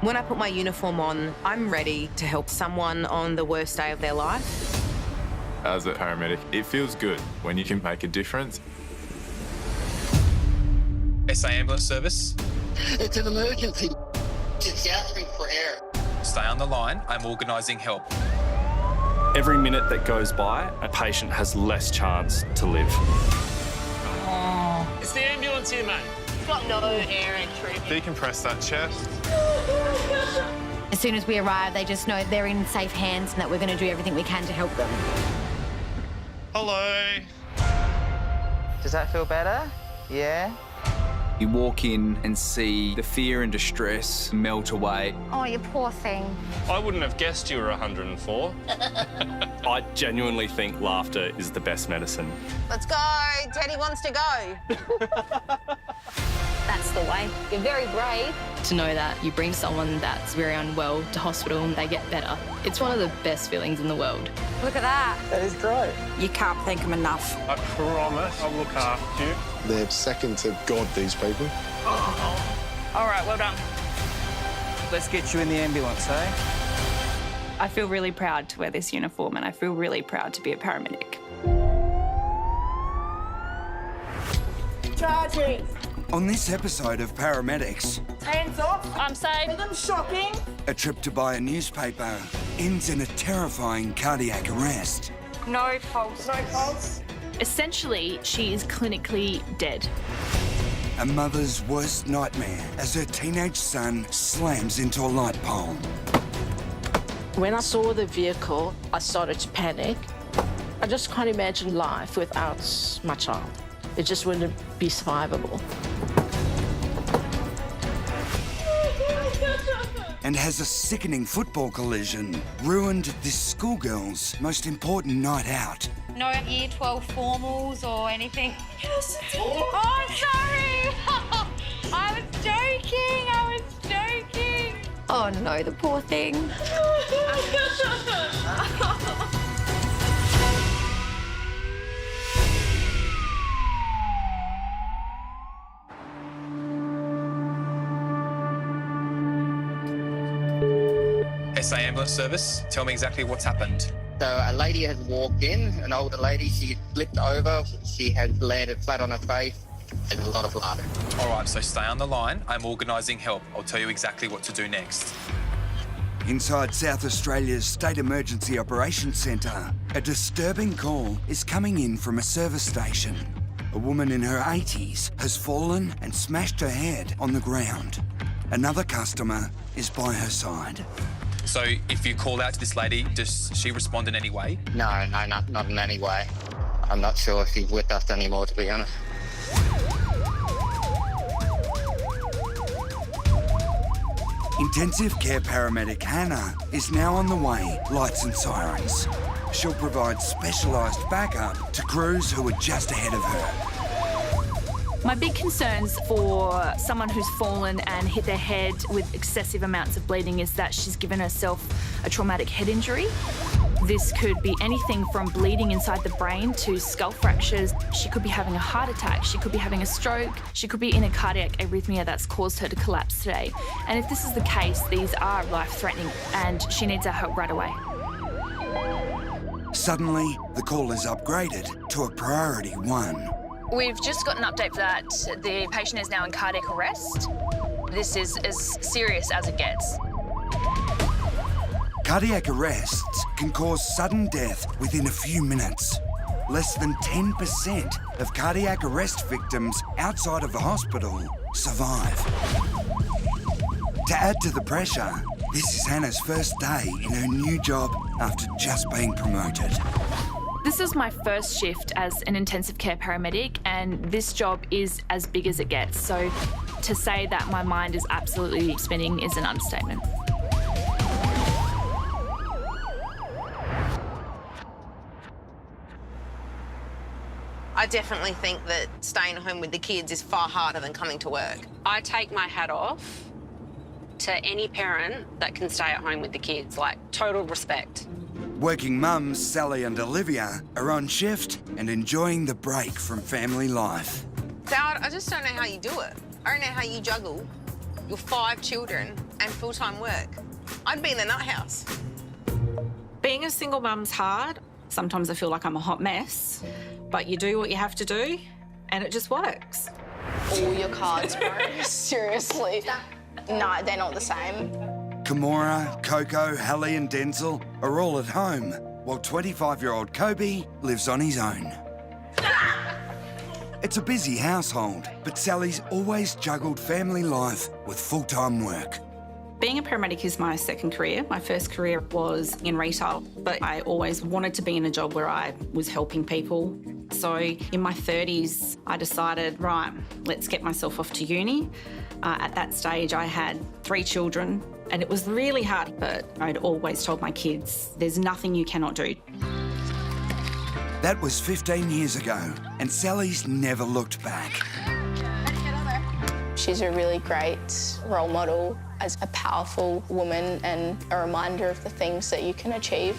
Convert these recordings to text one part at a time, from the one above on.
When I put my uniform on, I'm ready to help someone on the worst day of their life. As a paramedic, it feels good when you can make a difference. SA Ambulance Service. It's an emergency. She's gasping for air. Stay on the line. I'm organising help. Every minute that goes by, a patient has less chance to live. It's the ambulance here, mate. It's got no air entry. Decompress that chest. As soon as we arrive, they just know they're in safe hands and that we're going to do everything we can to help them. Hello. Does that feel better? Yeah? You walk in and see the fear and distress melt away. Oh, you poor thing. I wouldn't have guessed you were 104. I genuinely think laughter is the best medicine. Let's go. Teddy wants to go. That's the way. You're very brave. To know that you bring someone that's very unwell to hospital and they get better. It's one of the best feelings in the world. Look at that. That is great. You can't thank them enough. I promise I'll look after you. They're second to God, these people. All right, well done. Let's get you in the ambulance, eh? I feel really proud to wear this uniform and I feel really proud to be a paramedic. Charging. On this episode of Paramedics, Hands off. I'm safe. Rhythm shocking. a trip to buy a newspaper ends in a terrifying cardiac arrest. No pulse. No pulse. Essentially, she is clinically dead. A mother's worst nightmare as her teenage son slams into a light pole. When I saw the vehicle, I started to panic. I just can't imagine life without my child. It just wouldn't be survivable. And has a sickening football collision ruined this schoolgirl's most important night out. No year 12 formals or anything. Yes, it's Oh, sorry. I was joking. Oh no, the poor thing. SA Ambulance Service. Tell me exactly what's happened. So a lady has walked in, an older lady. She flipped over. She has landed flat on her face. There's a lot of blood. All right, so stay on the line. I'm organising help. I'll tell you exactly what to do next. Inside South Australia's State Emergency Operations Centre, a disturbing call is coming in from a service station. A woman in her 80s has fallen and smashed her head on the ground. Another customer is by her side. So if you call out to this lady, does she respond in any way? No, not in any way. I'm not sure if she's with us anymore, to be honest. Intensive care paramedic Hannah is now on the way, lights and sirens. She'll provide specialised backup to crews who are just ahead of her. My big concerns for someone who's fallen and hit their head with excessive amounts of bleeding is that she's given herself a traumatic head injury. This could be anything from bleeding inside the brain to skull fractures. She could be having a heart attack. She could be having a stroke. She could be in a cardiac arrhythmia that's caused her to collapse today. And if this is the case, these are life-threatening and she needs our help right away. Suddenly, the call is upgraded to a priority 1. We've just got an update that the patient is now in cardiac arrest. This is as serious as it gets. Cardiac arrests can cause sudden death within a few minutes. Less than 10% of cardiac arrest victims outside of the hospital survive. To add to the pressure, this is Hannah's first day in her new job after just being promoted. This is my first shift as an intensive care paramedic, and this job is as big as it gets. So to say that my mind is absolutely spinning is an understatement. I definitely think that staying home with the kids is far harder than coming to work. I take my hat off to any parent that can stay at home with the kids. Like, total respect. Working mums Sally and Olivia are on shift and enjoying the break from family life. Dad, I just don't know how you do it. I don't know how you juggle your 5 children and full-time work. I'd be in the nut house. Being a single mum's hard. Sometimes I feel like I'm a hot mess, but you do what you have to do and it just works. All your cards, bro. Seriously. No, they're not the same. Kimura, Coco, Hallie and Denzel are all at home, while 25-year-old Kobe lives on his own. It's a busy household, but Sally's always juggled family life with full-time work. Being a paramedic is my second career. My first career was in retail, but I always wanted to be in a job where I was helping people. So in my 30s, I decided, right, let's get myself off to uni. At that stage, I had 3 children, and it was really hard, but I'd always told my kids, there's nothing you cannot do. That was 15 years ago, and Sally's never looked back. She's a really great role model as a powerful woman and a reminder of the things that you can achieve.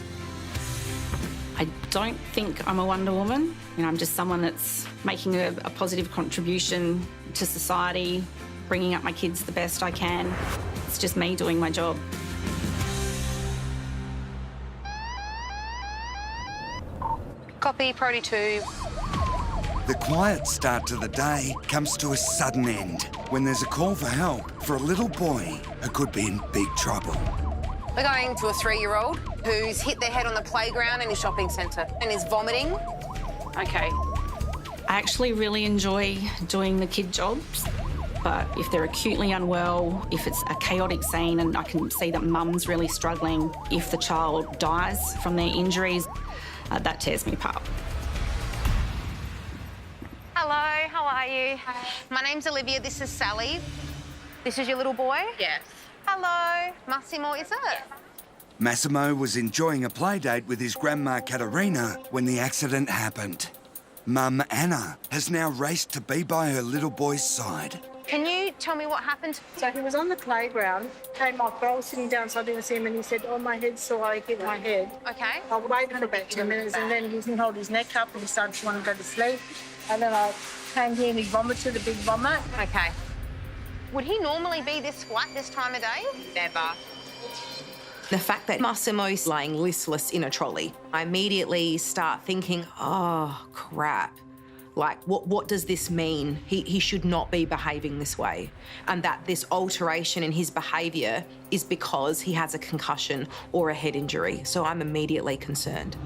I don't think I'm a Wonder Woman. You know, I'm just someone that's making a positive contribution to society, bringing up my kids the best I can. It's just me doing my job. Copy, Prody 2. The quiet start to the day comes to a sudden end when there's a call for help for a little boy who could be in big trouble. We're going to a 3-year-old who's hit their head on the playground in his shopping centre and is vomiting. Okay. I actually really enjoy doing the kid jobs, but if they're acutely unwell, if it's a chaotic scene and I can see that mum's really struggling, if the child dies from their injuries, that tears me apart. Hello, how are you? Hi. My name's Olivia, this is Sally. This is your little boy? Yes. Hello. Massimo, is it? Massimo was enjoying a play date with his grandma Katerina when the accident happened. Mum Anna has now raced to be by her little boy's side. Can you tell me what happened? So he was on the playground, came off, I was sitting down so I didn't see him, and he said, oh, my head's sore, I hit my head. Okay. I waited for about 2 minutes, and then he didn't hold his neck up, and he started to want to go to sleep. And then I came here and he vomited a big vomit. Okay. Would he normally be this flat this time of day? Never. The fact that Massimo's laying listless in a trolley, I immediately start thinking, oh, crap. Like, what does this mean? He should not be behaving this way. And that this alteration in his behaviour is because he has a concussion or a head injury. So I'm immediately concerned.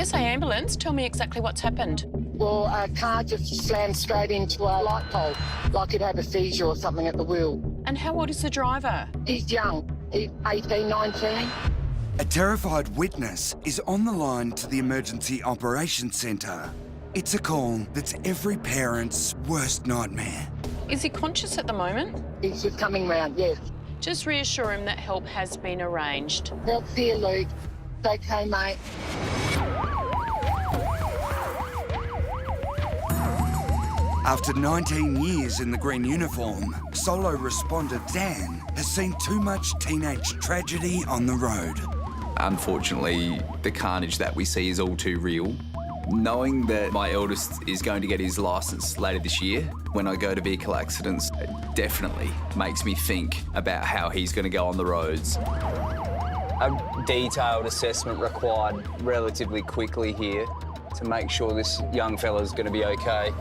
SA Ambulance, tell me exactly what's happened. Well, a car just slammed straight into a light pole, like it had a seizure or something at the wheel. And how old is the driver? He's young. He's 18, 19. A terrified witness is on the line to the Emergency Operations Centre. It's a call that's every parent's worst nightmare. Is he conscious at the moment? He's just coming round, yes. Just reassure him that help has been arranged. Help's here, Luke. It's okay, mate. After 19 years in the green uniform, solo responder Dan has seen too much teenage tragedy on the road. Unfortunately, the carnage that we see is all too real. Knowing that my eldest is going to get his licence later this year, when I go to vehicle accidents, it definitely makes me think about how he's going to go on the roads. A detailed assessment required relatively quickly here to make sure this young fella's going to be okay.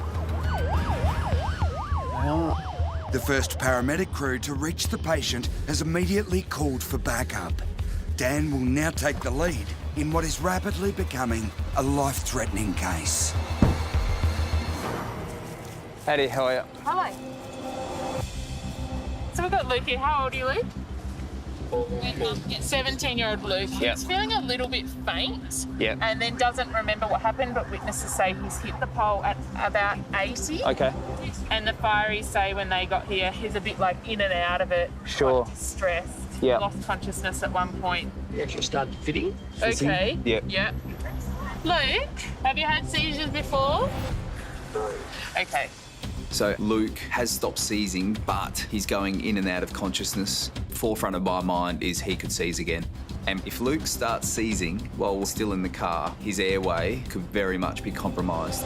The first paramedic crew to reach the patient has immediately called for backup. Dan will now take the lead in what is rapidly becoming a life-threatening case. Howdy, how are you? Hi. So we've got Luke here. How old are you, Luke? 17-year-old Luke. Yep. He's feeling a little bit faint. Yep. And then doesn't remember what happened, but witnesses say he's hit the pole at about 80. Okay. And the fireys say when they got here, he's a bit like in and out of it. Sure. Quite distressed. Yep. Lost consciousness at one point. He actually started fitting. Okay. Yep. Yep. Luke, have you had seizures before? No. Okay. So Luke has stopped seizing, but he's going in and out of consciousness. Forefront of my mind is he could seize again. And if Luke starts seizing while we're still in the car, his airway could very much be compromised.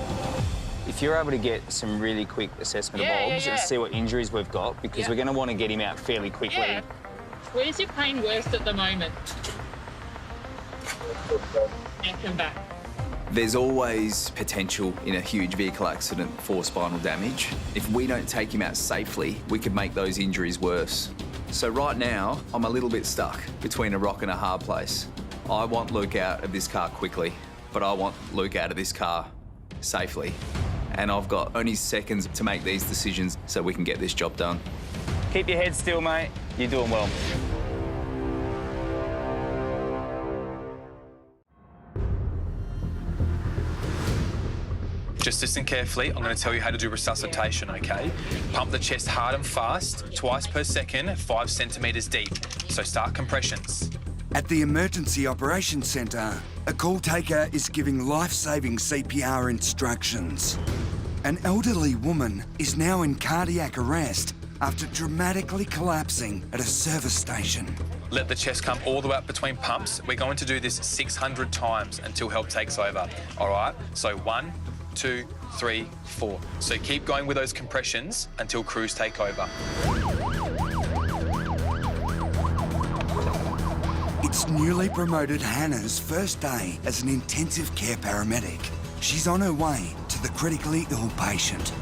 If you're able to get some really quick assessment of obs and see what injuries we've got, because we're going to want to get him out fairly quickly. Yeah. Where's your pain worst at the moment? Neck and back. There's always potential in a huge vehicle accident for spinal damage. If we don't take him out safely, we could make those injuries worse. So right now, I'm a little bit stuck between a rock and a hard place. I want Luke out of this car quickly, but I want Luke out of this car safely. And I've got only seconds to make these decisions so we can get this job done. Keep your head still, mate. You're doing well. Just listen carefully. I'm going to tell you how to do resuscitation, okay? Pump the chest hard and fast, twice per second, 5 centimetres deep. So start compressions. At the Emergency Operations Centre, a call taker is giving life-saving CPR instructions. An elderly woman is now in cardiac arrest after dramatically collapsing at a service station. Let the chest come all the way up between pumps. We're going to do this 600 times until help takes over, all right? So 1, 2, 3, 4. So keep going with those compressions until crews take over. It's newly promoted Hannah's first day as an intensive care paramedic. She's on her way to the critically ill patient.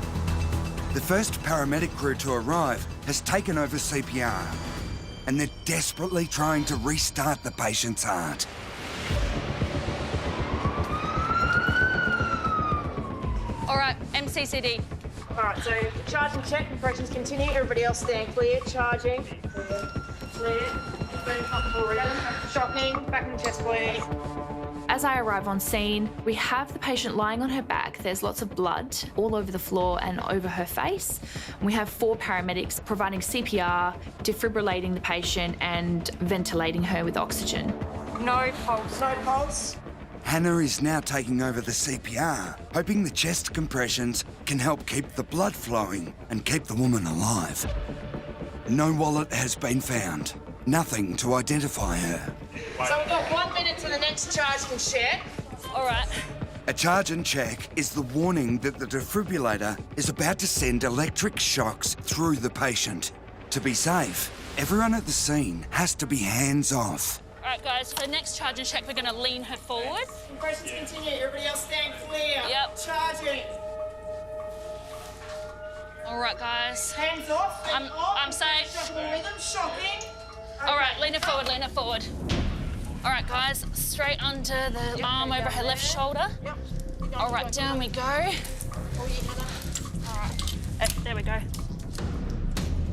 The first paramedic crew to arrive has taken over CPR, and they're desperately trying to restart the patient's heart. All right, MCCD. All right, so charge and check, compressions continue. Everybody else stand clear, charging. Clear. Shocking, back in the chest, please. As I arrive on scene, we have the patient lying on her back. There's lots of blood all over the floor and over her face. We have 4 paramedics providing CPR, defibrillating the patient and ventilating her with oxygen. No pulse. No pulse. Hannah is now taking over the CPR, hoping the chest compressions can help keep the blood flowing and keep the woman alive. No wallet has been found. Nothing to identify her. So we've got 1 minute to the next charge and check. All right. A charge and check is the warning that the defibrillator is about to send electric shocks through the patient. To be safe, everyone at the scene has to be hands off. All right, guys, for the next charge and check, we're going to lean her forward. Compressions continue. Everybody else stand clear. Yep. Charging. All right, guys. Hands off. I'm safe. Shocking rhythm. Shocking. All right, lean her forward, lean her forward. All right, guys, straight under the arm over her left shoulder. All right, down we go. All right, there we go.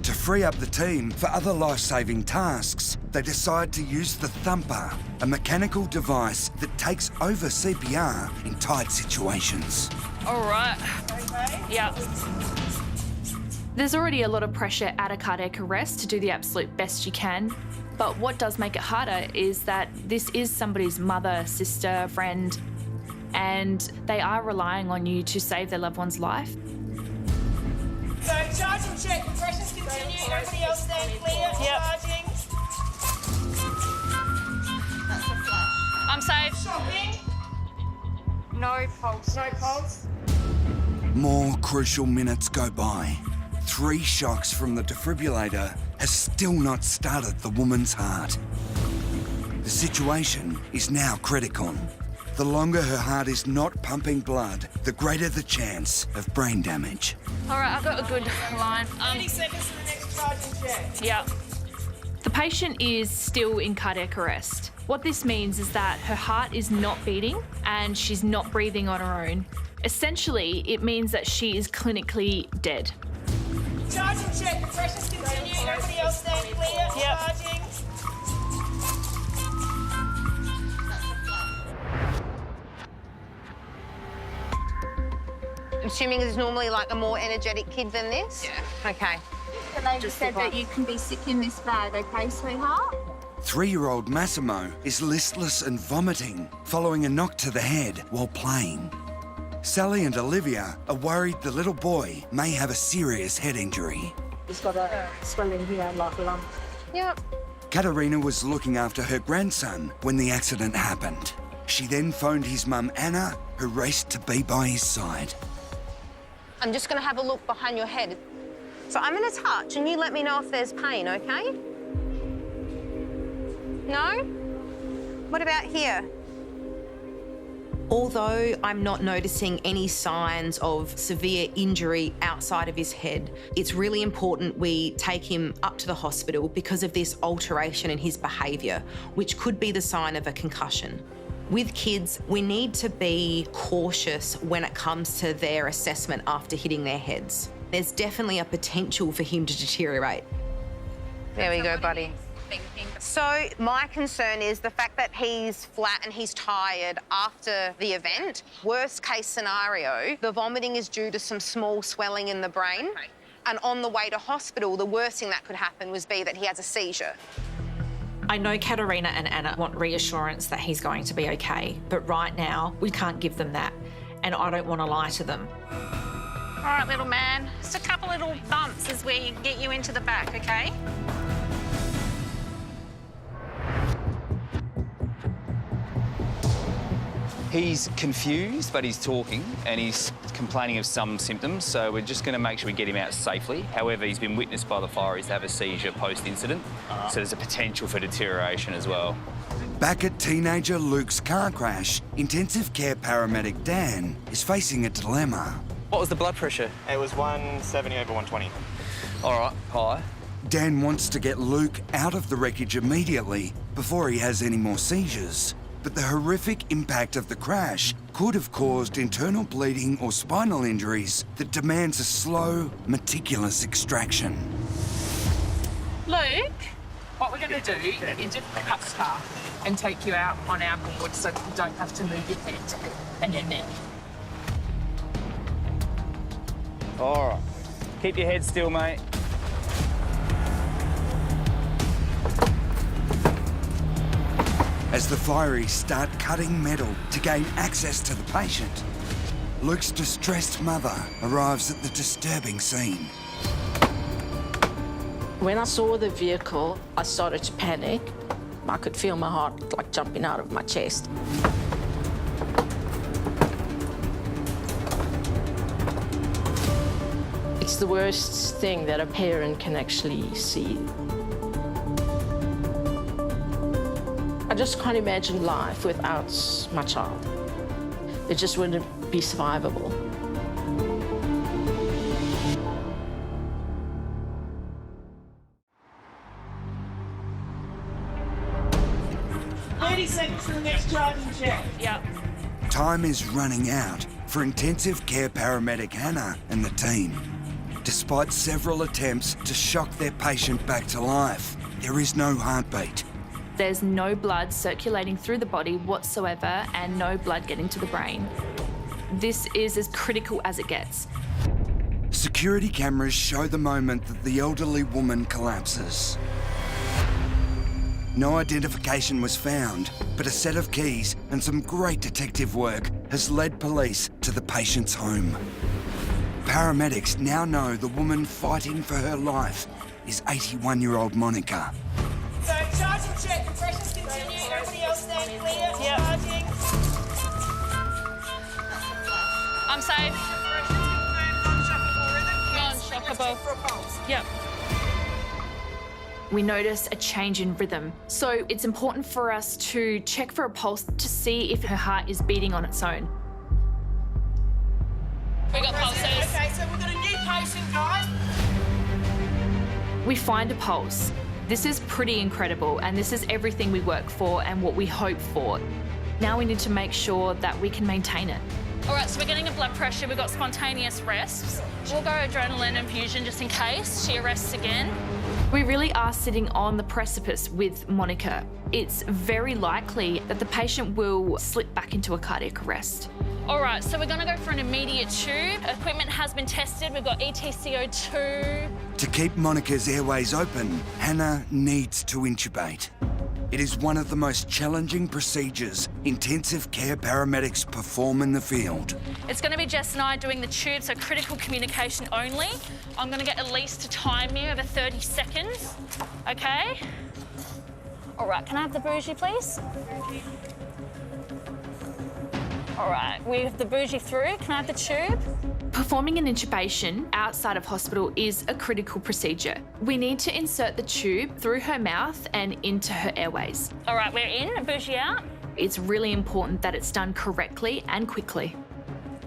To free up the team for other life-saving tasks, they decide to use the thumper, a mechanical device that takes over CPR in tight situations. All right. Okay. Yeah. There's already a lot of pressure at a cardiac arrest to do the absolute best you can. But what does make it harder is that this is somebody's mother, sister, friend, and they are relying on you to save their loved one's life. So charge and check. Compressions continue. Everybody else stand clear. Yep. Charging. That's a flash. I'm safe. Shocking. No pulse. No pulse. More crucial minutes go by. 3 shocks from the defibrillator has still not started the woman's heart. The situation is now critical. The longer her heart is not pumping blood, the greater the chance of brain damage. All right, I've got a good line. 30 seconds to the next charge and check. Yeah. The patient is still in cardiac arrest. What this means is that her heart is not beating and she's not breathing on her own. Essentially, it means that she is clinically dead. Charge and check. Compressions continue. Everybody else stand clear. Yep. Charging. I'm assuming there's normally like a more energetic kid than this? Yeah. Okay. The lady said that you can be sick in this bag, okay, sweetheart? 3-year-old Massimo is listless and vomiting following a knock to the head while playing. Sally and Olivia are worried the little boy may have a serious head injury. He's got a swelling here like a lump. Yep. Katerina was looking after her grandson when the accident happened. She then phoned his mum, Anna, who raced to be by his side. I'm just going to have a look behind your head. So I'm going to touch and you let me know if there's pain, okay? No? What about here? Although I'm not noticing any signs of severe injury outside of his head, it's really important we take him up to the hospital because of this alteration in his behaviour, which could be the sign of a concussion. With kids, we need to be cautious when it comes to their assessment after hitting their heads. There's definitely a potential for him to deteriorate. There we go, buddy. So my concern is the fact that he's flat and he's tired after the event. Worst case scenario, the vomiting is due to some small swelling in the brain. And on the way to hospital, the worst thing that could happen was be that he has a seizure. I know Katerina and Anna want reassurance that he's going to be okay, but right now we can't give them that, and I don't want to lie to them. All right, little man, just a couple little bumps is where you get you into the back, okay? He's confused, but he's talking and he's complaining of some symptoms, so we're just going to make sure we get him out safely. However, he's been witnessed by the fireys to have a seizure post-incident, so there's a potential for deterioration as well. Back at teenager Luke's car crash, intensive care paramedic Dan is facing a dilemma. What was the blood pressure? It was 170/120. All right, high. Dan wants to get Luke out of the wreckage immediately before he has any more seizures. But the horrific impact of the crash could have caused internal bleeding or spinal injuries that demands a slow, meticulous extraction. Luke, what we're going to do is just cut the car and take you out on our board so you don't have to move your head and your neck. All right. Keep your head still, mate. As the fireys start cutting metal to gain access to the patient, Luke's distressed mother arrives at the disturbing scene. When I saw the vehicle, I started to panic. I could feel my heart like jumping out of my chest. It's the worst thing that a parent can actually see. I just can't imagine life without my child. It just wouldn't be survivable. Seconds to the next charging check. Yep. Time is running out for intensive care paramedic Hannah and the team. Despite several attempts to shock their patient back to life, there is no heartbeat. There's no blood circulating through the body whatsoever and no blood getting to the brain. This is as critical as it gets. Security cameras show the moment that the elderly woman collapses. No identification was found, but a set of keys and some great detective work has led police to the patient's home. Paramedics now know the woman fighting for her life is 81-year-old Monica. So charging check, compressions continue, everybody else stand clear, charging. I'm safe. Non-shockable. Yep. We notice a change in rhythm. So it's important for us to check for a pulse to see if her heart is beating on its own. We got pulses. Okay, so we've got a new patient, guys. We find a pulse. This is pretty incredible, and this is everything we work for and what we hope for. Now we need to make sure that we can maintain it. All right, so we're getting a blood pressure. We've got spontaneous rests. We'll go adrenaline infusion just in case she arrests again. We really are sitting on the precipice with Monica. It's very likely that the patient will slip back into a cardiac arrest. All right, so we're gonna go for an immediate tube. Equipment has been tested. We've got ETCO2. To keep Monica's airways open, Hannah needs to intubate. It is one of the most challenging procedures intensive care paramedics perform in the field. It's gonna be Jess and I doing the tube, so critical communication only. I'm gonna get Elise to time you over 30 seconds, okay? All right, can I have the bougie, please? All right, we have the bougie through. Can I have the tube? Performing an intubation outside of hospital is a critical procedure. We need to insert the tube through her mouth and into her airways. All right, we're in, bougie out. It's really important that it's done correctly and quickly.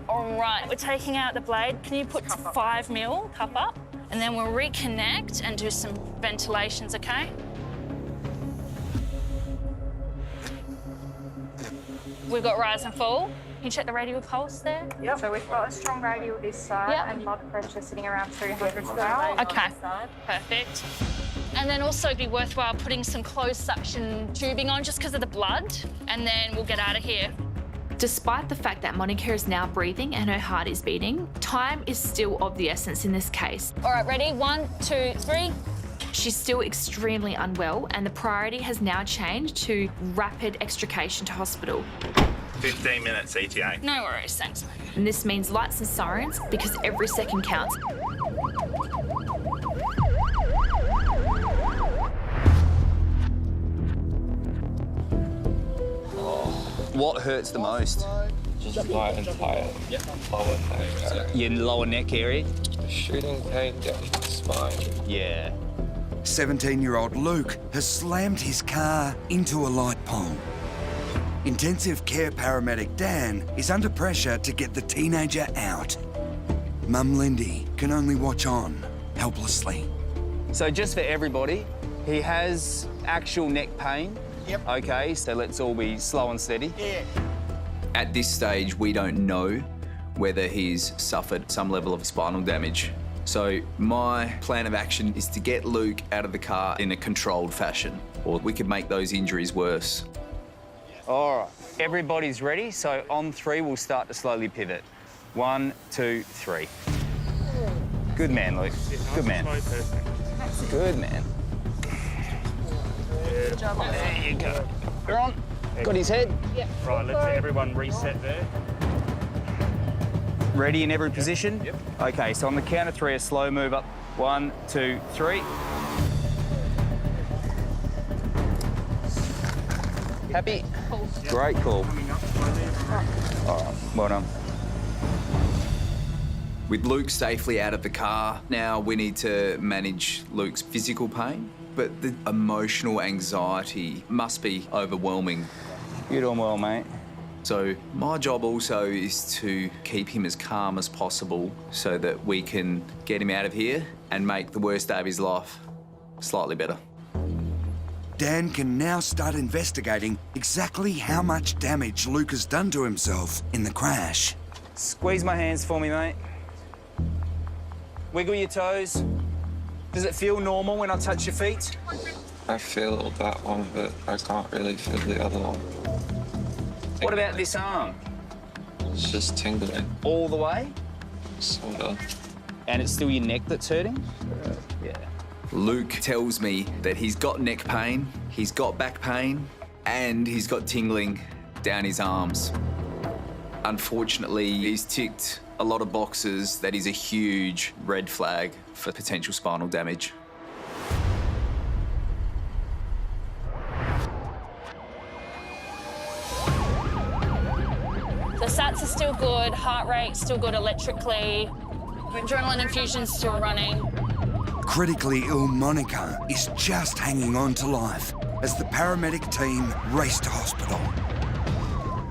All right, we're taking out the blade. Can you put 5 mil, cup up? And then we'll reconnect and do some ventilations, okay? We've got rise and fall. Can you check the radial pulse there? Yep. So we've got a strong radial this side and blood pressure sitting around 300 as well. Okay, perfect. And then also it'd be worthwhile putting some closed suction tubing on just because of the blood, and then we'll get out of here. Despite the fact that Monica is now breathing and her heart is beating, time is still of the essence in this case. All right, ready? 1, 2, 3. She's still extremely unwell, and the priority has now changed to rapid extrication to hospital. 15 minutes ETA. No worries, thanks. And this means lights and sirens because every second counts. What hurts the most? Just my entire lower neck. Your lower neck area? Shooting pain down the spine. Yeah. 17-year-old Luke has slammed his car into a light pole. Intensive care paramedic Dan is under pressure to get the teenager out. Mum Lindy can only watch on, helplessly. So just for everybody, he has actual neck pain. Yep. Okay, so let's all be slow and steady. Yeah. At this stage, we don't know whether he's suffered some level of spinal damage. So my plan of action is to get Luke out of the car in a controlled fashion, or we could make those injuries worse. All right, everybody's ready. So on 3, we'll start to slowly pivot. 1, 2, 3. Good man, Luke. Good man. Good man. Good job. There you go. You're on. Got his head. Yep. Right, let's everyone reset there. Ready in every position? Yep. Okay, so on the count of 3, a slow move up. 1, 2, 3. Happy? Great call. All right, well done. With Luke safely out of the car, now we need to manage Luke's physical pain, but the emotional anxiety must be overwhelming. You're doing well, mate. So my job also is to keep him as calm as possible so that we can get him out of here and make the worst day of his life slightly better. Dan can now start investigating exactly how much damage Luke has done to himself in the crash. Squeeze my hands for me, mate. Wiggle your toes. Does it feel normal when I touch your feet? I feel that one, but I can't really feel the other one. What about this arm? It's just tingling. All the way? Sort of. And it's still your neck that's hurting? Yeah. Luke tells me that he's got neck pain, he's got back pain, and he's got tingling down his arms. Unfortunately, he's ticked a lot of boxes that is a huge red flag for potential spinal damage. The sats are still good, heart rate still good electrically, adrenaline infusion's still running. Critically ill Monica is just hanging on to life as the paramedic team race to hospital.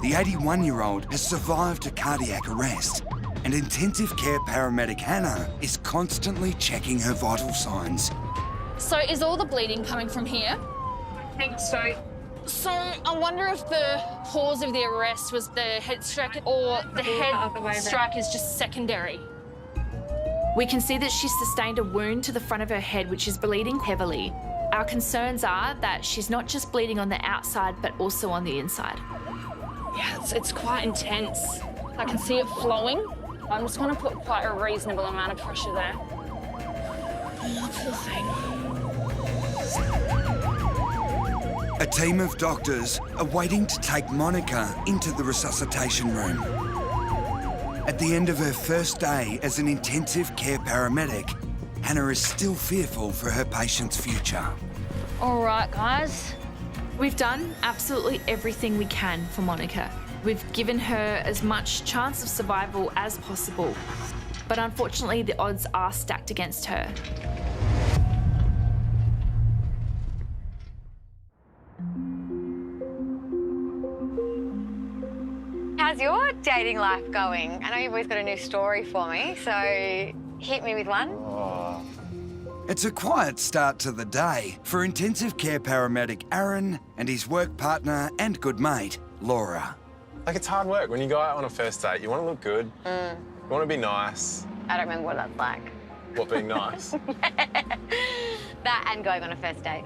The 81-year-old has survived a cardiac arrest, and intensive care paramedic Hannah is constantly checking her vital signs. So is all the bleeding coming from here? I think so. So I wonder if the cause of the arrest was the head strike or the head strike is just secondary. We can see that she's sustained a wound to the front of her head, which is bleeding heavily. Our concerns are that she's not just bleeding on the outside, but also on the inside. Yeah, it's quite intense. I can see it flowing. I'm just going to put quite a reasonable amount of pressure there. A team of doctors are waiting to take Monica into the resuscitation room. At the end of her first day as an intensive care paramedic, Hannah is still fearful for her patient's future. All right, guys. We've done absolutely everything we can for Monica. We've given her as much chance of survival as possible. But unfortunately, the odds are stacked against her. How's your dating life going? I know you've always got a new story for me, so hit me with one. It's a quiet start to the day for intensive care paramedic Aaron and his work partner and good mate, Laura. Like, it's hard work. When you go out on a first date, you want to look good. You want to be nice. I don't remember what that's like. What, being nice? That and going on a first date.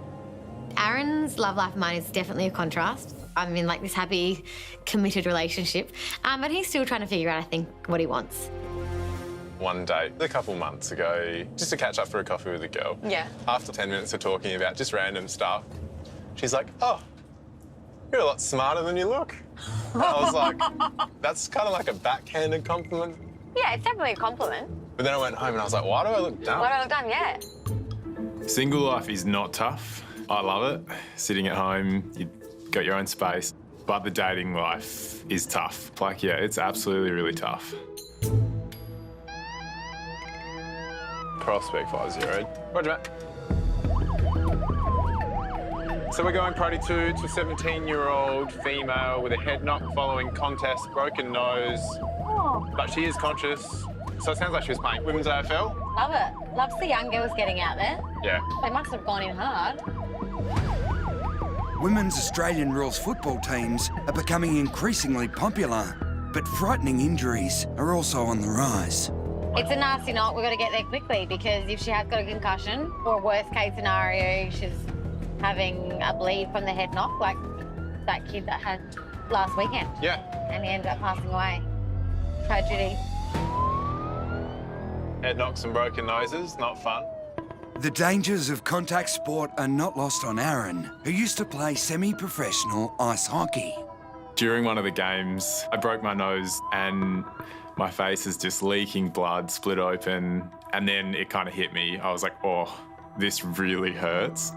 Aaron's love life and mine is definitely a contrast. I'm in like this happy, committed relationship, but he's still trying to figure out, I think, what he wants. One date a couple months ago, just to catch up for a coffee with a girl. Yeah. After 10 minutes of talking about just random stuff, she's like, oh, you're a lot smarter than you look. I was like, that's kind of like a backhanded compliment. Yeah, it's definitely a compliment. But then I went home and I was like, why do I look dumb? Why do I look dumb? Yeah. Single life is not tough. I love it. Sitting at home, you've got your own space. But the dating life is tough. Like, yeah, it's absolutely really tough. Prospect 50. Roger, Matt. So we're going Priority 2 to a 17-year-old female with a head knock following contest, broken nose. But she is conscious. So it sounds like she was playing Women's AFL. Love it. Loves the young girls getting out there. Yeah. They must have gone in hard. Women's Australian rules football teams are becoming increasingly popular, but frightening injuries are also on the rise. It's a nasty knock. We've got to get there quickly because if she has got a concussion or a worst case scenario, she's having a bleed from the head knock like that kid that had last weekend. Yeah. And he ended up passing away. Tragedy. Head knocks and broken noses, not fun. The dangers of contact sport are not lost on Aaron, who used to play semi-professional ice hockey. During one of the games, I broke my nose and my face is just leaking blood, split open, and then it kind of hit me. I was like, oh, this really hurts.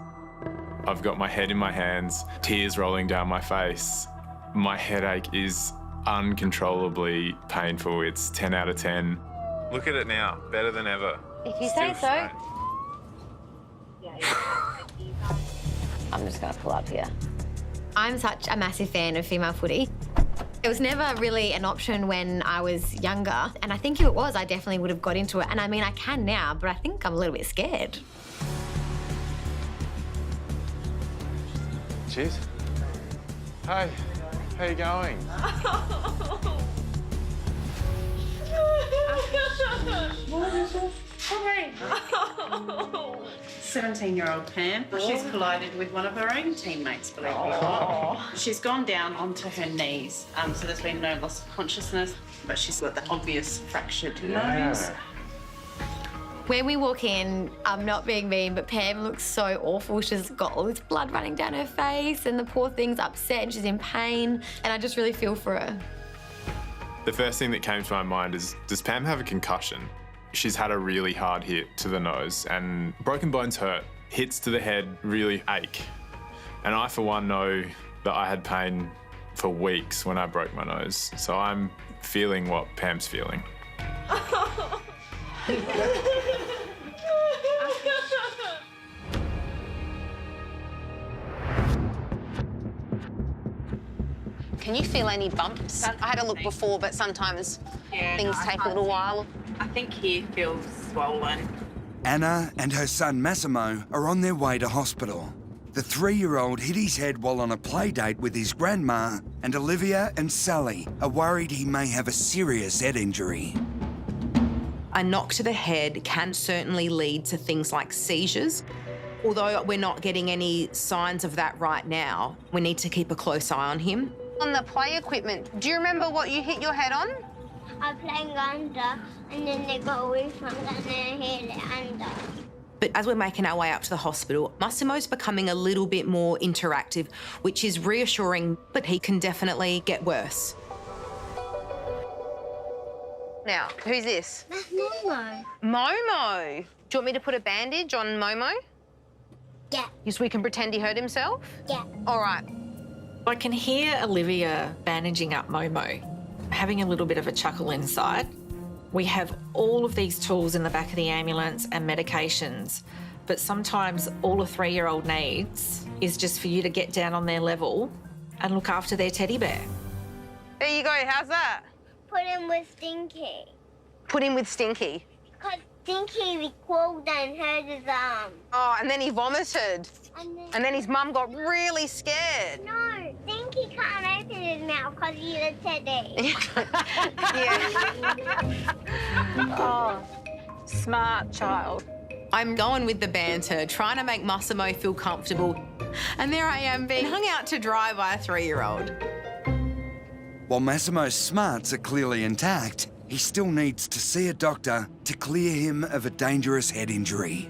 I've got my head in my hands, tears rolling down my face. My headache is uncontrollably painful. It's 10 out of 10. Look at it now, better than ever. If you say so. I'm just going to pull up here. I'm such a massive fan of female footy. It was never really an option when I was younger, and I think if it was, I definitely would have got into it. And I mean, I can now, but I think I'm a little bit scared. Cheers. Hey, how you going? 17-year-old Pam. She's collided with one of her own teammates, believe it or not. She's gone down onto her knees, so there's been no loss of consciousness, but she's got the obvious fractured nose. When we walk in, I'm not being mean, but Pam looks so awful. She's got all this blood running down her face and the poor thing's upset and she's in pain, and I just really feel for her. The first thing that came to my mind is, does Pam have a concussion? She's had a really hard hit to the nose, and broken bones hurt. Hits to the head really ache. And I, for one, know that I had pain for weeks when I broke my nose. So I'm feeling what Pam's feeling. Can you feel any bumps? I had a look before, but sometimes things take a little while. I think here feels swollen. Anna and her son Massimo are on their way to hospital. The 3-year-old hit his head while on a play date with his grandma, and Olivia and Sally are worried he may have a serious head injury. A knock to the head can certainly lead to things like seizures. Although we're not getting any signs of that right now, we need to keep a close eye on him. On the play equipment, do you remember what you hit your head on? I was playing under, and then they got away from that, and then I hit it under. But as we're making our way up to the hospital, Massimo's becoming a little bit more interactive, which is reassuring, but he can definitely get worse. Now, who's this? That's Momo. Momo. Do you want me to put a bandage on Momo? Yeah. So we can pretend he hurt himself? Yeah. All right. I can hear Olivia bandaging up Momo, having a little bit of a chuckle inside. We have all of these tools in the back of the ambulance and medications, but sometimes all a 3-year-old needs is just for you to get down on their level and look after their teddy bear. There you go. How's that? Put him with Stinky. Put him with Stinky. Because Stinky crawled and hurt his arm. Oh, and then he vomited. And then his mum got really scared. No, Stinky can't open his mouth because he's a teddy. Oh, smart child. I'm going with the banter, trying to make Massimo feel comfortable. And there I am being hung out to dry by a 3-year-old. While Massimo's smarts are clearly intact, he still needs to see a doctor to clear him of a dangerous head injury.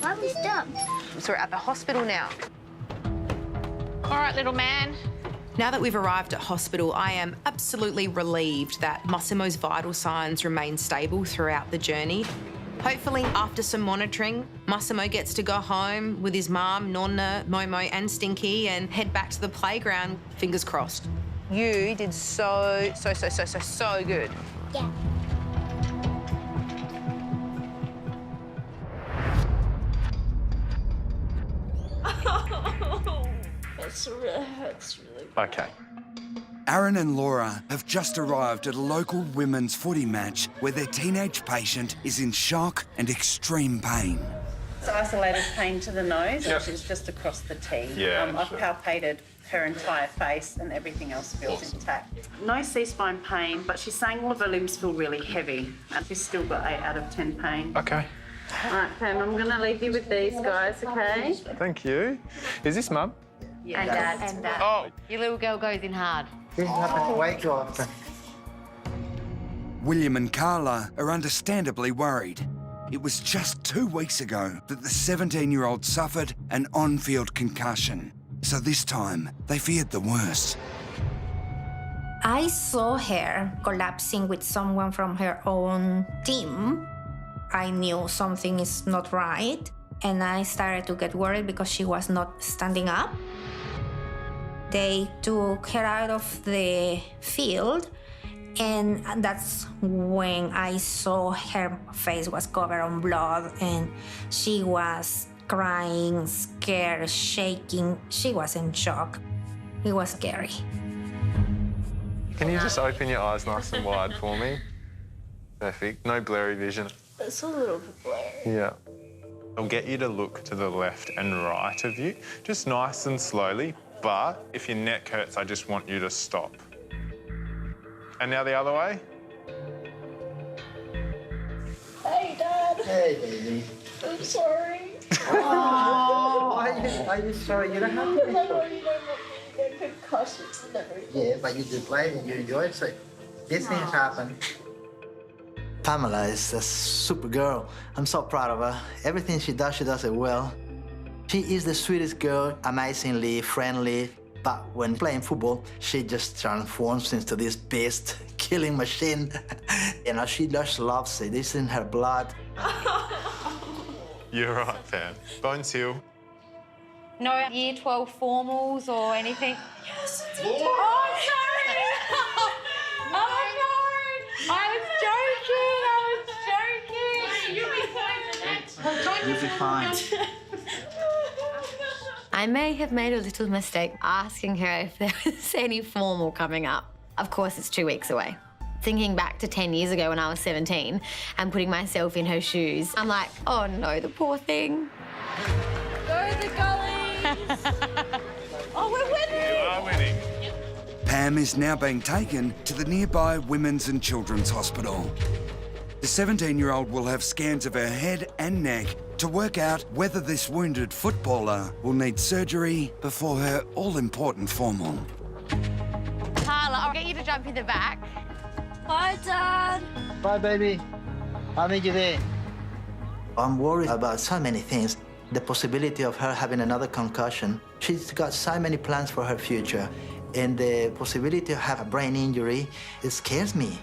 Why we stop? So we're at the hospital now. All right, little man. Now that we've arrived at hospital, I am absolutely relieved that Massimo's vital signs remain stable throughout the journey. Hopefully, after some monitoring, Massimo gets to go home with his mum, Nonna, Momo and Stinky and head back to the playground, fingers crossed. You did so good. Yeah. That hurts really. Okay. Aaron and Laura have just arrived at a local women's footy match where their teenage patient is in shock and extreme pain. It's isolated pain to the nose, which is just across the T. Yeah, I've sure. palpated her entire face and everything else feels intact. No C-spine pain, but she's saying all of her limbs feel really heavy and she's still got 8 out of 10 pain. Okay. All right, Pam, I'm going to leave you with these guys, okay? Thank you. Is this Mum? Yeah. And Dad. Oh. Your little girl goes in hard. William and Carla are understandably worried. It was just 2 weeks ago that the 17-year-old suffered an on-field concussion. So this time, they feared the worst. I saw her collapsing with someone from her own team. I knew something is not right, and I started to get worried because she was not standing up. They took her out of the field, and that's when I saw her face was covered in blood, and she was crying, scared, shaking. She was in shock. It was scary. Can you just open your eyes nice and wide for me? Perfect. No blurry vision. It's a little bit blurry. Yeah. I'll get you to look to the left and right of you, just nice and slowly, but if your neck hurts, I just want you to stop. And now the other way. Hey, Dad. Hey, baby. I'm sorry. Oh, are you sorry? You don't have to be I know sorry. you don't want me to get concussions and everything. Yeah, but you do play and you enjoy it, so these things happen. Pamela is a super girl. I'm so proud of her. Everything she does it well. She is the sweetest girl, amazingly friendly, but when playing football, she just transforms into this beast, killing machine. You know, she just loves it. It's in her blood. You're right, Pam. Bones heal. No year 12 formals or anything? Yes, it's Oh, sorry! Oh, no! I was joking! You'll be fine. You'll be fine. I may have made a little mistake asking her if there was any formal coming up. Of course, it's 2 weeks away. Thinking back to 10 years ago when I was 17 and putting myself in her shoes, I'm like, oh no, the poor thing. Go the Gullies! Oh, we're winning! You are winning. Pam is now being taken to the nearby Women's and Children's Hospital. The 17-year-old will have scans of her head and neck to work out whether this wounded footballer will need surgery before her all-important formal. Carla, I'll get you to jump in the back. Bye, Dad. Bye, baby. I'll meet you there. I'm worried about so many things. The possibility of her having another concussion. She's got so many plans for her future. And the possibility of having a brain injury, it scares me.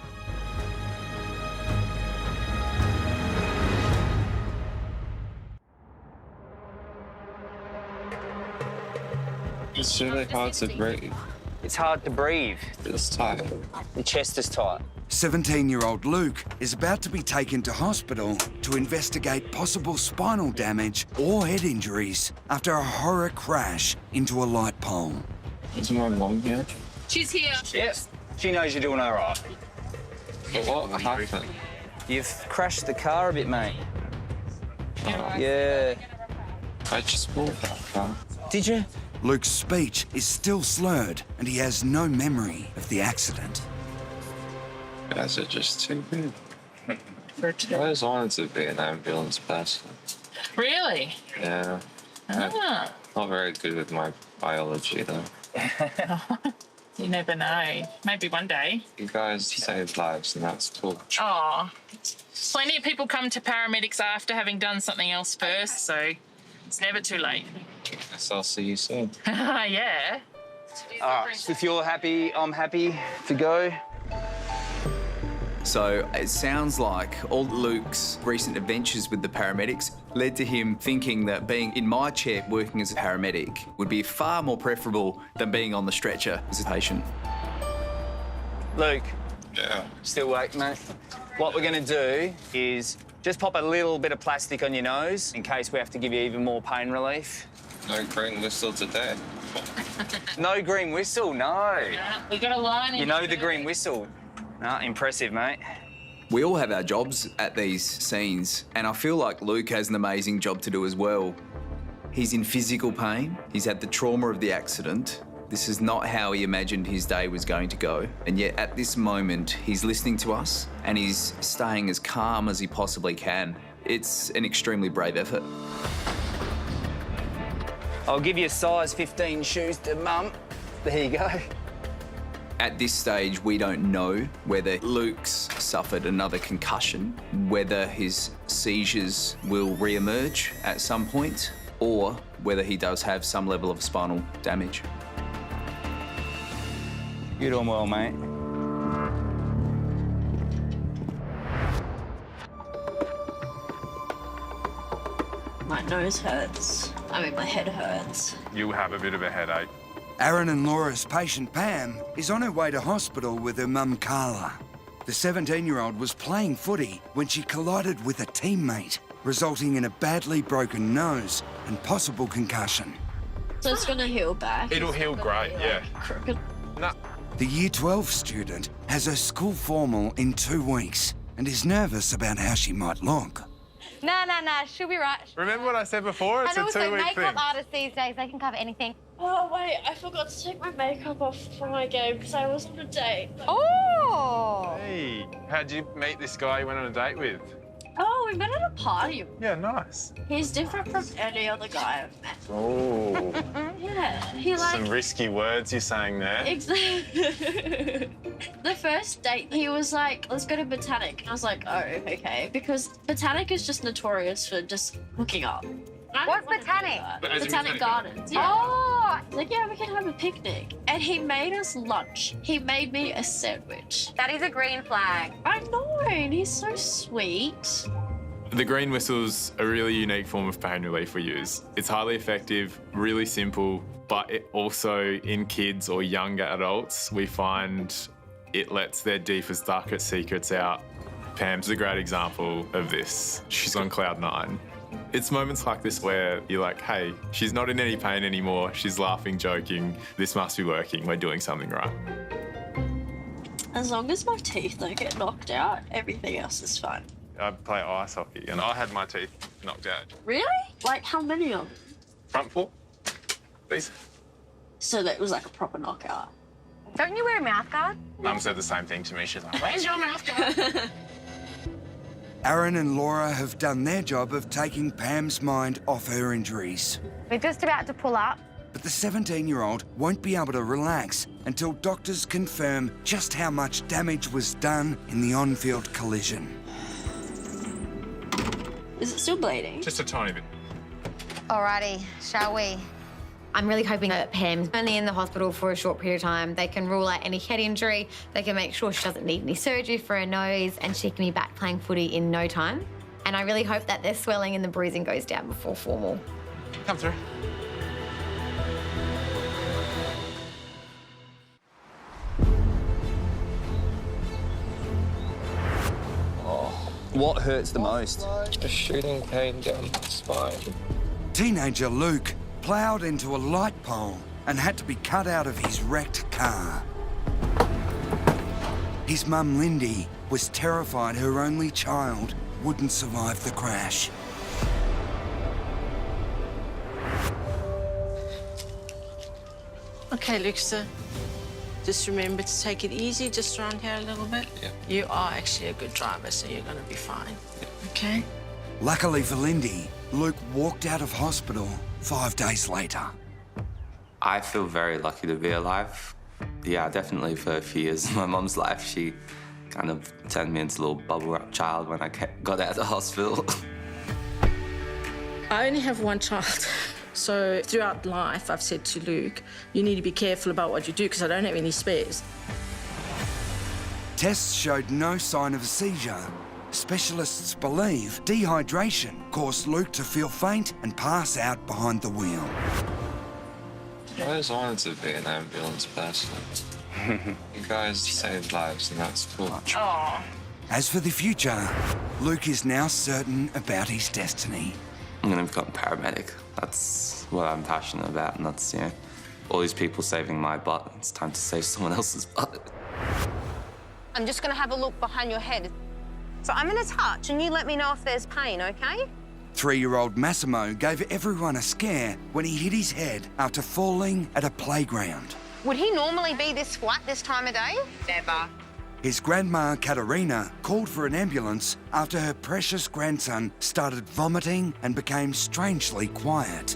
It's really hard to breathe. It's hard to breathe. It's tight. Your chest is tight. 17-year-old Luke is about to be taken to hospital to investigate possible spinal damage or head injuries after a horror crash into a light pole. Is my mum here? She's here. Yes. She knows you're doing all right. But what happened? You've crashed the car a bit, mate. Yeah. I just bought that car. Did you? Luke's speech is still slurred and he has no memory of the accident. You guys are just too good. I always wanted to be an ambulance person. Really? Yeah. Ah. Not very good with my biology, though. You never know. Maybe one day. You guys save lives, and that's cool. Oh, plenty of people come to paramedics after having done something else first, so it's never too late. Guess I'll see you soon. Yeah. All right, if you're happy, I'm happy to go. So it sounds like all Luke's recent adventures with the paramedics led to him thinking that being in my chair working as a paramedic would be far more preferable than being on the stretcher as a patient. Luke. Yeah. Still awake, mate? What we're going to do is just pop a little bit of plastic on your nose in case we have to give you even more pain relief. No green whistle today. No green whistle, no. Yeah, we got a line in. You know the green whistle. No, impressive, mate. We all have our jobs at these scenes, and I feel like Luke has an amazing job to do as well. He's in physical pain, he's had the trauma of the accident. This is not how he imagined his day was going to go, and yet at this moment, he's listening to us and he's staying as calm as he possibly can. It's an extremely brave effort. I'll give you a size 15 shoes to Mum. There you go. At this stage, we don't know whether Luke's suffered another concussion, whether his seizures will re-emerge at some point, or whether he does have some level of spinal damage. You're doing well, mate. My nose hurts. My head hurts. You'll have a bit of a headache. Aaron and Laura's patient Pam is on her way to hospital with her mum Carla. The 17-year-old was playing footy when she collided with a teammate, resulting in a badly broken nose and possible concussion. So it's gonna heal back. It'll heal great, yeah. Crooked. No. The Year 12 student has her school formal in 2 weeks and is nervous about how she might look. Nah, she'll be right. Remember what I said before? It's and a 2-week also, thing. makeup artists these days, they can cover anything. Oh, wait, I forgot to take my makeup off for my game because I was on a date. Oh! Hey, how'd you meet this guy you went on a date with? Oh, we met at a party. Yeah, nice. He's different from any other guy I've met. Oh. Yeah, he like... Some risky words you're saying there. Exactly. The first date, he was like, let's go to Botanic. And I was like, oh, okay. Because Botanic is just notorious for just hooking up. What's Botanic? Botanic Gardens, yeah. Oh! Like, yeah, we can have a picnic. And he made us lunch. He made me a sandwich. That is a green flag. I know, and he's so sweet. The green whistle's a really unique form of pain relief we use. It's highly effective, really simple, but it also, in kids or younger adults, we find it lets their deepest, darkest secrets out. Pam's a great example of this. She's on cloud 9. It's moments like this where you're like, hey, she's not in any pain anymore. She's laughing, joking. This must be working. We're doing something right. As long as my teeth don't get knocked out, everything else is fine. I play ice hockey and I had my teeth knocked out. Really? Like, how many of them? Front 4, please. So that was like a proper knockout. Don't you wear a mouth guard? Mum said the same thing to me. She's like, where's your mouth guard? Aaron and Laura have done their job of taking Pam's mind off her injuries. We're just about to pull up. But the 17-year-old won't be able to relax until doctors confirm just how much damage was done in the on-field collision. Is it still bleeding? Just a tiny bit. Alrighty, shall we? I'm really hoping that Pam's only in the hospital for a short period of time. They can rule out any head injury, they can make sure she doesn't need any surgery for her nose, and she can be back playing footy in no time. And I really hope that their swelling and the bruising goes down before formal. Come through. What hurts the most? A shooting pain down my spine. Teenager Luke ploughed into a light pole and had to be cut out of his wrecked car. His mum Lindy was terrified her only child wouldn't survive the crash. Okay, Luke, sir. Just remember to take it easy, just around here a little bit. Yeah. You are actually a good driver, so you're going to be fine. Okay? Luckily for Lindy, Luke walked out of hospital 5 days later. I feel very lucky to be alive. Yeah, definitely for a few years of my mum's life, she kind of turned me into a little bubble wrap child when I got out of the hospital. I only have one child. So throughout life, I've said to Luke, you need to be careful about what you do because I don't have any spares. Tests showed no sign of a seizure. Specialists believe dehydration caused Luke to feel faint and pass out behind the wheel. I always wanted to be an ambulance person. You guys saved lives, and that's cool. Aww. As for the future, Luke is now certain about his destiny. I'm going to become a paramedic. That's what I'm passionate about, and that's, all these people saving my butt. It's time to save someone else's butt. I'm just going to have a look behind your head. So I'm going to touch and you let me know if there's pain, okay? 3-year-old Massimo gave everyone a scare when he hit his head after falling at a playground. Would he normally be this flat this time of day? Never. His grandma, Katerina, called for an ambulance after her precious grandson started vomiting and became strangely quiet.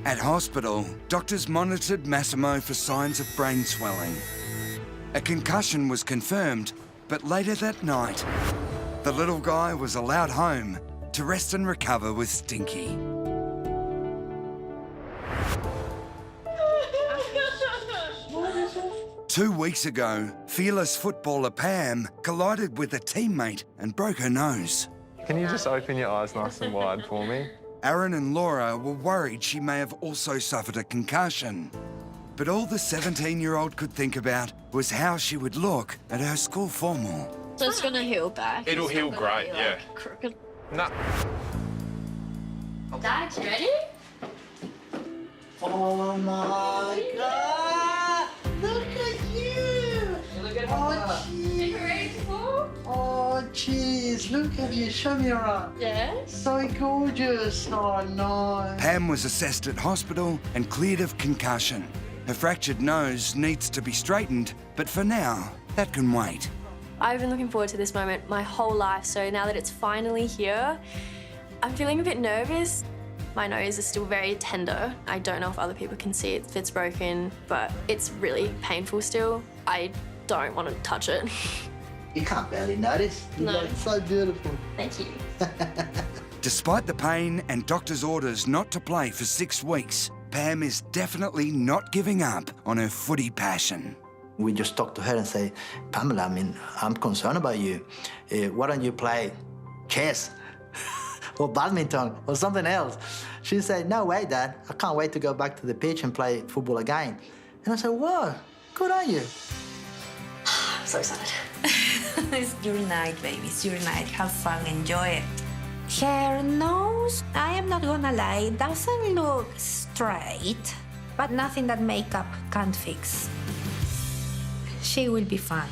At hospital, doctors monitored Massimo for signs of brain swelling. A concussion was confirmed, but later that night, the little guy was allowed home to rest and recover with Stinky. Two weeks ago, fearless footballer Pam collided with a teammate and broke her nose. Can you just open your eyes nice and wide for me? Aaron and Laura were worried she may have also suffered a concussion. But all the 17-year-old could think about was how she would look at her school formal. So it's gonna heal back. It'll It's heal not gonna great, be, yeah. Crooked. No. Dad, you ready? Oh my God! Look at you! Look at oh, jeez! Oh, jeez! Look at you! Show me around. Yes. So gorgeous! Oh no! Pam was assessed at hospital and cleared of concussion. Her fractured nose needs to be straightened, but for now, that can wait. I've been looking forward to this moment my whole life, so now that it's finally here, I'm feeling a bit nervous. My nose is still very tender. I don't know if other people can see it if it's broken, but it's really painful still. I don't want to touch it. You can't barely notice. You No. look so beautiful. Thank you. Despite the pain and doctor's orders not to play for 6 weeks, Pam is definitely not giving up on her footy passion. We just talk to her and say, Pamela, I'm concerned about you. Why don't you play chess or badminton or something else? She said, no way, Dad. I can't wait to go back to the pitch and play football again. And I said, whoa, good on you. I'm so excited. It's your night, baby. It's your night. Have fun. Enjoy it. Her nose, I am not gonna lie, doesn't look straight, but nothing that makeup can't fix. She will be fine.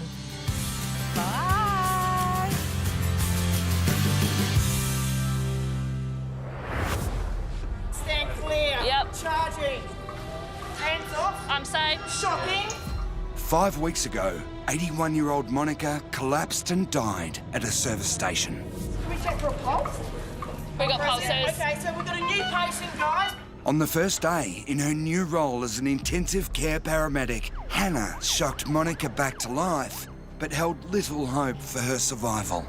Bye. Stand clear. Yep. Charging. Hands off. I'm safe. Shocking. 5 weeks ago, 81-year-old Monica collapsed and died at a service station. Can we check for a pulse? We got pulses. Okay, so we've got a new patient, guys. On the first day in her new role as an intensive care paramedic, Hannah shocked Monica back to life, but held little hope for her survival.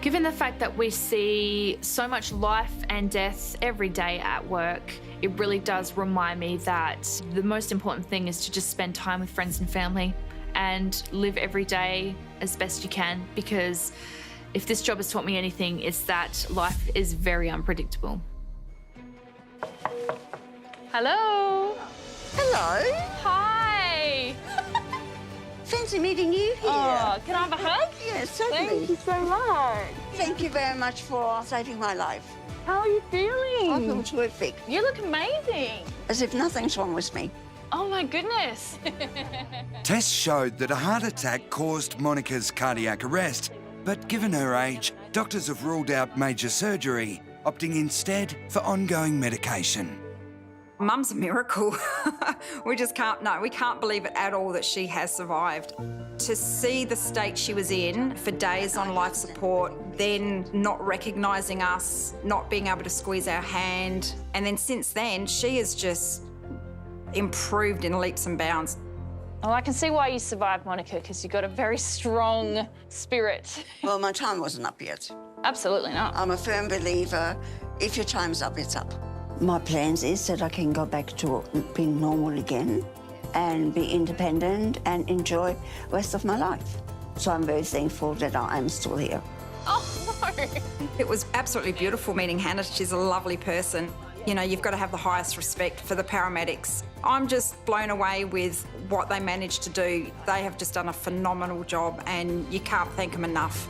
Given the fact that we see so much life and death every day at work, it really does remind me that the most important thing is to just spend time with friends and family and live every day as best you can, because if this job has taught me anything, it's that life is very unpredictable. Hello. Hello. Hi. Pleasure meeting you here. Oh, can I have a hug? Yes, certainly. Thank you so much. Thank you very much for saving my life. How are you feeling? I feel terrific. You look amazing. As if nothing's wrong with me. Oh my goodness. Tests showed that a heart attack caused Monica's cardiac arrest, but given her age, doctors have ruled out major surgery, opting instead for ongoing medication. Mum's a miracle. We can't believe it at all that she has survived. To see the state she was in for days on life support, then not recognising us, not being able to squeeze our hand, and then since then, she has just improved in leaps and bounds. Oh, I can see why you survived, Monica, because you've got a very strong spirit. Well, my time wasn't up yet. Absolutely not. I'm a firm believer, if your time's up, it's up. My plans is that I can go back to being normal again and be independent and enjoy the rest of my life. So I'm very thankful that I am still here. Oh, no. It was absolutely beautiful meeting Hannah. She's a lovely person. You know, you've got to have the highest respect for the paramedics. I'm just blown away with what they managed to do. They have just done a phenomenal job and you can't thank them enough.